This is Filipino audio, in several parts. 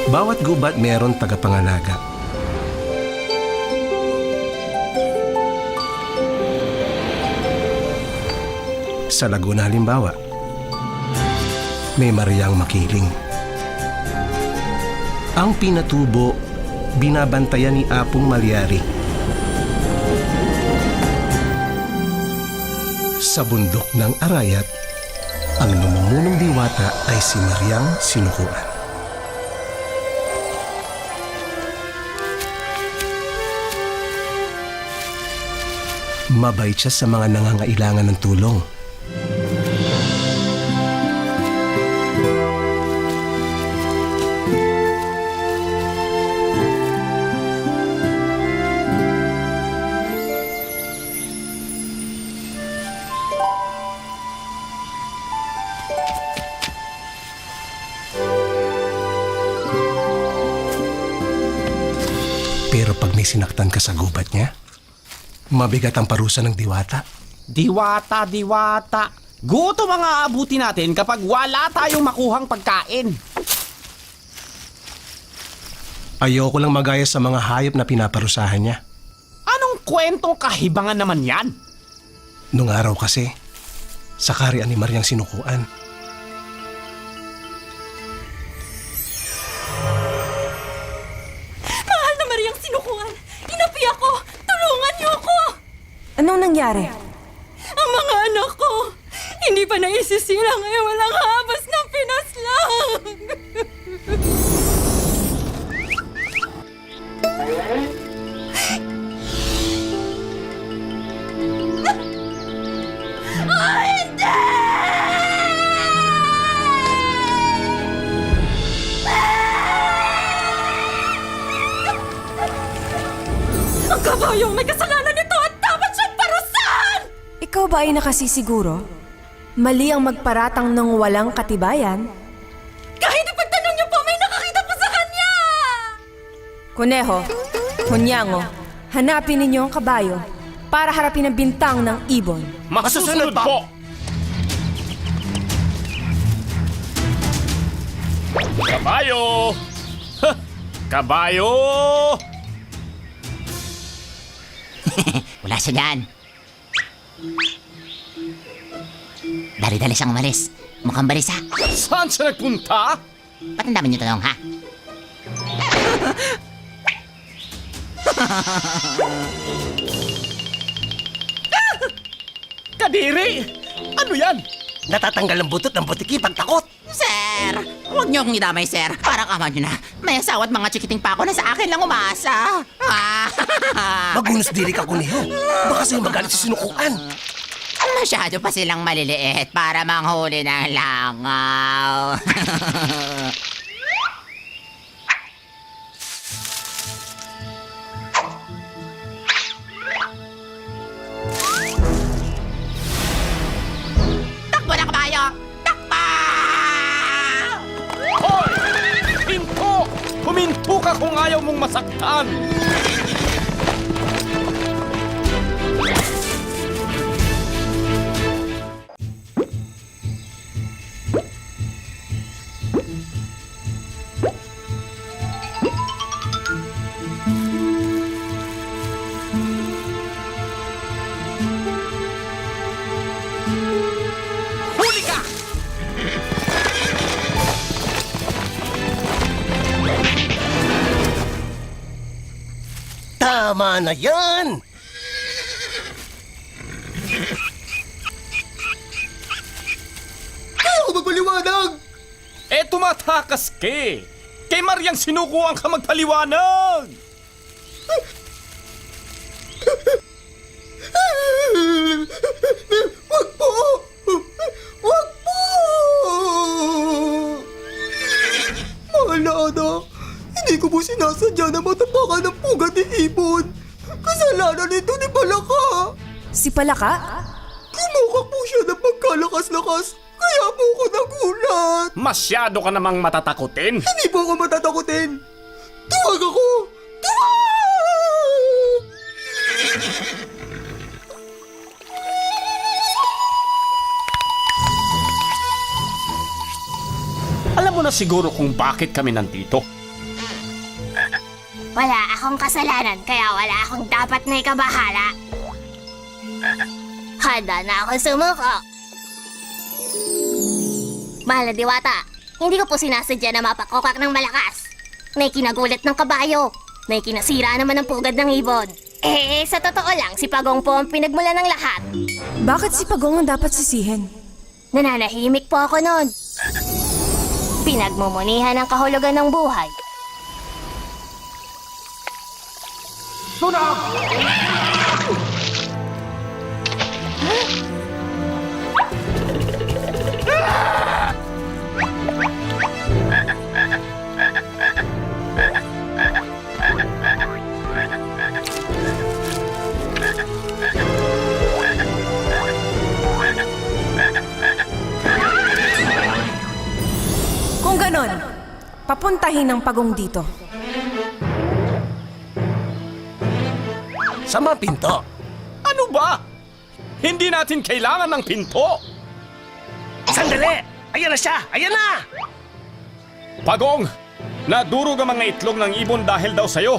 Bawat gubat meron tagapangalaga. Sa Laguna halimbawa, may Mariang Makiling. Ang pinatubo, binabantayan ni Apong Malyari. Sa bundok ng Arayat, ang numumunong diwata ay si Mariang Sinukuan. Mabait siya sa mga nangangailangan ng tulong. Pero pag may sinaktan ka sa gubat niya, mabigat ang parusa ng diwata. Diwata, diwata. Gutom ang aabuti natin kapag wala tayong makuhang pagkain. Ayoko lang magaya sa mga hayop na pinaparusahan niya. Anong kwentong kahibangan naman yan? Nung araw kasi, sa karian ni Mariang Sinukuan, Mahal na Mariang Sinukuan! Inapi ako! Tulungan niyo ako! Anong nangyari? Ang mga anak ko! Hindi pa naisisilang ay walang habas ng pinaslang! Hindi! Ang kabayong may kasalanan nito at dapat siyang parusahan! Ikaw ba ay nakasisiguro? Mali ang magparatang ng walang katibayan? Kahit ipagtanong niyo po, may nakakita po sa kanya! Kuneho, Hunyango, hanapin ninyo ang kabayo para harapin ang bintang ng ibon. Masusunod po! Kabayo! Ha! Kabayo! Wala siya dyan. Dali-dali siyang umalis. Mukhang balisa. Saan siya nagpunta? Ba't ang dami niyo tanong, ha? Kadiri! Ano yan? natatanggal ang butot ng butiki pag takot. Sir! Huwag niyo akong idamay, sir. Parang ama niyo na. May asawa at mga chikiting pa ako na sa akin lang umasa. Magunos diri ka, Kuneho. Baka sa'yo magalit si sinukuan. Masyado pa silang maliliit para manghuli ng langaw. Takbo na, kabayo! Takbo! Hoy! Hinto! Huminto ka kung ayaw mong masaktan! Huli ka! Tama na yan! Kaya ako magpaliwanag! Eh, tumatakas ke! Kay Mariang sinukuan ka magpaliwanag! Wag po! Wag po! Mahal na anak, hindi ko po sinasadya na matapakan ng pugat ni Ibon. Kasalanan nito ni Palaka. Si Palaka? Kinukak po siya ng pagkalakas-lakas, kaya po ako nagulat. Masyado ka namang matatakutin! Hindi po ako matatakutin. Tuwag ako! Tuwag! Alam mo na siguro kung bakit kami nandito. Wala akong kasalanan, kaya wala akong dapat na ikabahala. Handa na ako sumuko. Mahal na Diwata, hindi ko po sinasadya na mapakokak ng malakas. May kinagulat ng kabayo. May kinasira naman ng pugad ng ibon. Sa totoo lang, si Pagong po ang pinagmula ng lahat. Bakit si Pagong ang dapat sisihin? Nananahimik po ako noon. Pinagmumunihan ang kahulugan ng buhay. Kung ganon, papuntahin ang Pagong dito. Sa mga pinto. Ano ba? Hindi natin kailangan ng pinto. Sandali! Ayan na siya! Ayan na! Pagong, nadurog ang mga itlog ng ibon dahil daw sa'yo.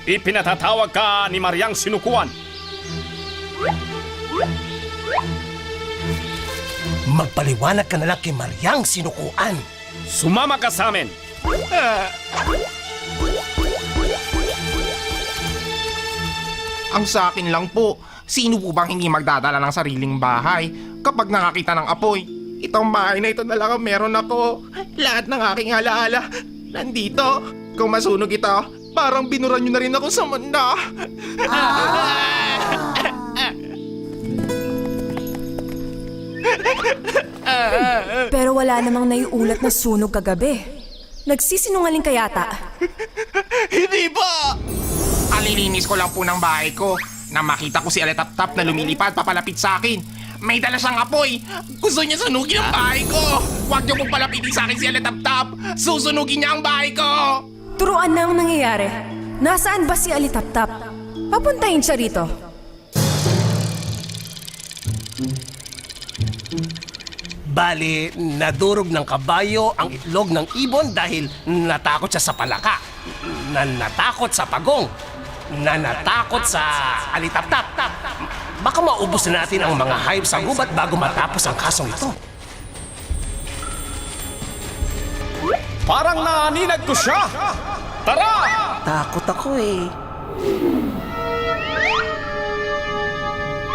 Ipinatatawag ka ni Mariang Sinukuan. Magpaliwanag ka na lang kay Mariang Sinukuan. Sumama ka sa amin. Ang sa akin lang po, sino po bang hindi magdadala ng sariling bahay kapag nakakita ng apoy? Itong bahay na ito na lang ang meron ako. Lahat ng aking alaala nandito. Kung masunog ito, parang binuran nyo na rin ako sa mundo. Pero wala namang naiulat na sunog kagabi. Nagsisinungaling ka yata. Hindi ba? Kalilinis ko lang po ng bahay ko na makita ko si Aletaptap na lumilipad papalapit sa akin. May dala siyang apoy. Gusto niya sunugin ang bahay ko. Huwag niyo pong palapitin sa akin si Aletaptap. Susunugin niya ang bahay ko. Turuan na ang nangyayari. Nasaan ba si Alitaptap? Papuntahin siya rito. Bali, nadurog ng kabayo ang itlog ng ibon dahil natakot siya sa palaka. Natakot sa Pagong. Natakot sa Alitaptap. Baka maubos na natin ang mga hayop sa gubat bago matapos ang kasong ito. Parang naaninag ko siya. Tara! Takot ako eh.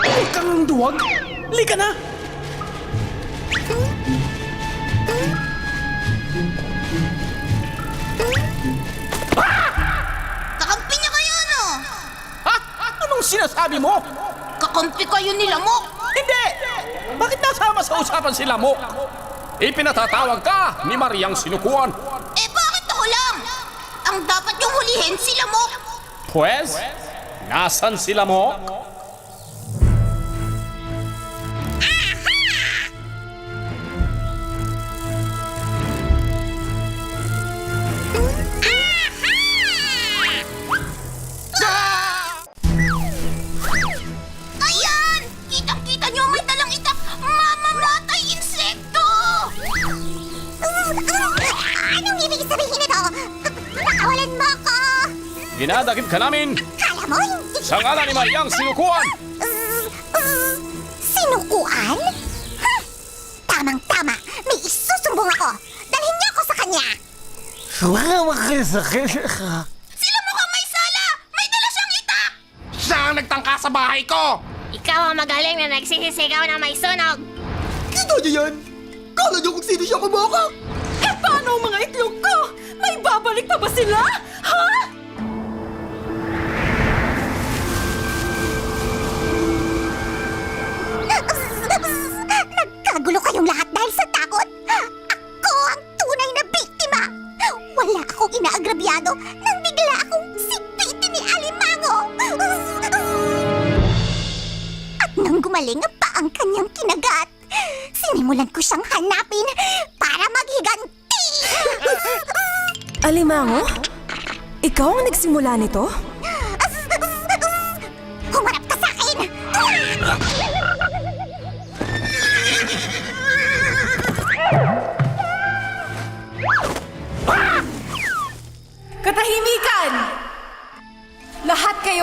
Huwag kang duwag. Lika na! Kakampi niya kayo, no? Ha? Anong sinasabi mo? Kakampi kayo ni Lamok? Hindi! Bakit nasama sa usapan si Lamok? Ipinatatawag ka ni Mariang Sinukuan. Bakit ako lang? Ang dapat yung hulihin si Lamok. Pwes, nasan si Lamok? Ayan! Kitang-kita niyo may dalang itak. Mamamatay insekto! Anong ibig sabihin nito? Pakawalan mo ako! Dinadakip ka namin Kala mo hindi... sa ngalan ni Mariang Sinukuan. Sinukuan? Ha? Tamang-tama! May isusumbong ako! Dalhin niyo ako sa kanya! Sila mukhang may sala! May dala siyang itak! Siya ang nagtangka sa bahay ko. Ikaw ang magaling na nagsisisigaw na may sunog! Kita niyo yan? Kala niyo kung sino siya kumakak? Paano ang mga itlog ko? May babalik pa ba sila? Ha? Nagkagulo kayong lahat dahil sa takot! Ako ang tunay na biktima! Wala akong inaagrabyado nang bigla akong sipitin ni Alimango! At nang gumaling pa ang kanyang kinagat, sinimulan ko siyang hanapin para maghiganti! Alimango? Ikaw ang nagsimula nito? Humarap ka sa akin! Katahimikan!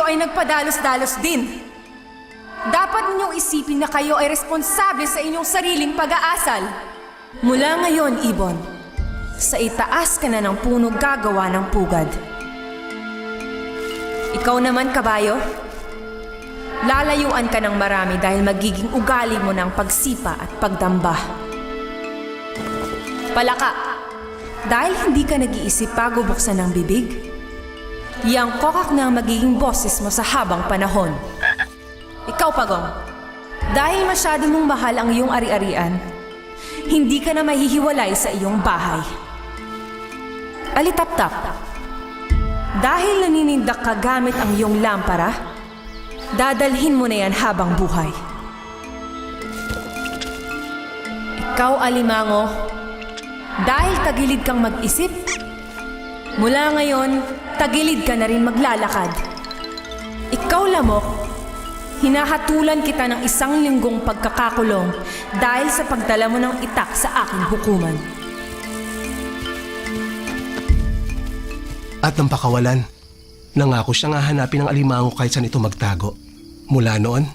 ay nagpadalos-dalos din. Dapat ninyong isipin na kayo ay responsable sa inyong sariling pag-aasal. Mula ngayon, ibon, sa itaas ka na ng puno gagawa ng pugad. Ikaw naman, kabayo, lalayuan ka ng marami dahil magiging ugali mo ng pagsipa at pagdamba. Palaka, dahil hindi ka nag-iisip bago buksan ng bibig, yang kokak na ang magiging boses mo sa habang panahon. Ikaw, Pagong, dahil masyado mong mahal ang iyong ari-arian, hindi ka na mahihiwalay sa iyong bahay. Alitap-tap, dahil naninindak ka gamit ang iyong lampara, dadalhin mo na yan habang buhay. Ikaw, Alimango, dahil tagilid kang mag-isip, mula ngayon, tagilid ka na rin maglalakad. Ikaw, Lamok, hinahatulan kita ng 1 linggong pagkakakulong dahil sa pagdala mo ng itak sa aking hukuman. At nang pakawalan, nangako siyang hahanapin ang alimango kahit saan ito magtago. Mula noon,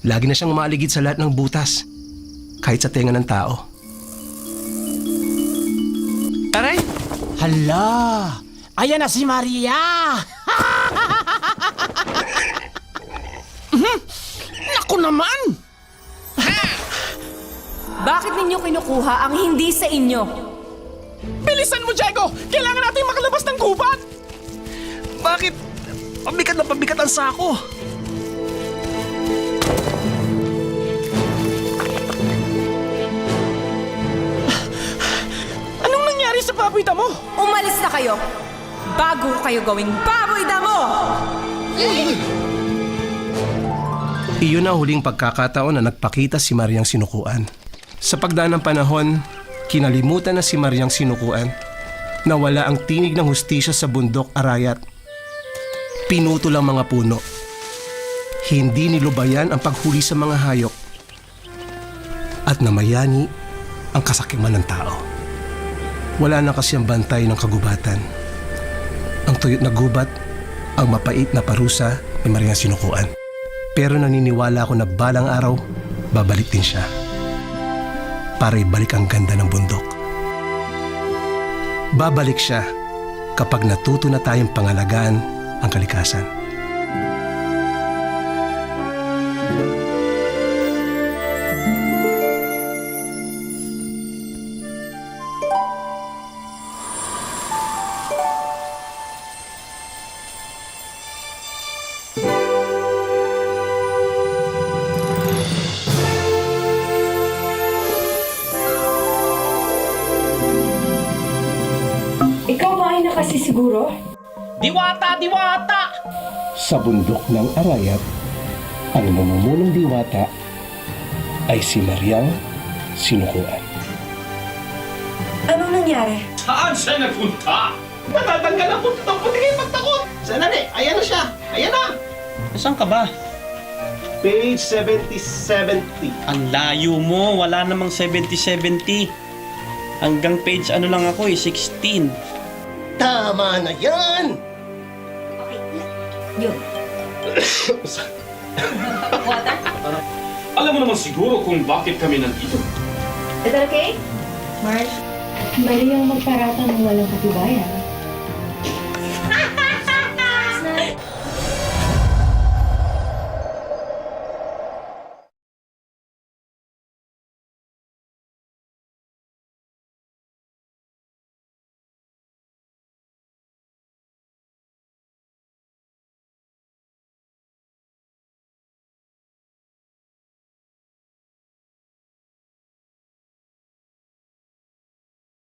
lagi na siyang umaligid sa lahat ng butas, kahit sa tenga ng tao. Aray! Hala! Ayan na si Maria! Naku naman! Bakit ninyo kinukuha ang hindi sa inyo? Bilisan mo, Diego! Kailangan natin makalabas ng gubat! Bakit? Pabigat na pabigat ang sako. Anong nangyari sa baboy damo? Umalis na kayo bago kayo gawing baboy damo! Iyon ang huling pagkakataon na nagpakita si Mariang Sinukuan. Sa pagdaan ng panahon, kinalimutan na si Mariang Sinukuan. Nawala ang tinig ng hustisya sa bundok Arayat. Pinutol ang mga puno. Hindi nilubayan ang paghuli sa mga hayop. At namayani ang kasakiman ng tao. Wala na kasi ang bantay ng kagubatan. Ang tuyot na gubat, ang mapait na parusa ni Mariang Sinukuan. Pero naniniwala ako na balang araw, babalik din siya. Para ibalik ang ganda ng bundok. Babalik siya kapag natuto na tayong pangalagaan ang kalikasan. Ikaw ba ay nakasisiguro? Diwata! Diwata! Sa bundok ng Arayat, ang namumulong diwata ay si Mariang Sinukuan. Anong nangyari? Saan siya nagpunta? Matatanggal ang puto ng puti kayo pagtakot! Sana ayan na siya. Ayan na. Saan ka ba? Page 7070. Ang layo mo, wala namang 70-70. Hanggang page ano lang ako 16. Tama na yan! Alam mo naman siguro kung bakit kami nandito. Is that okay? Marge? Mali yung magparatang ng walang katibayan.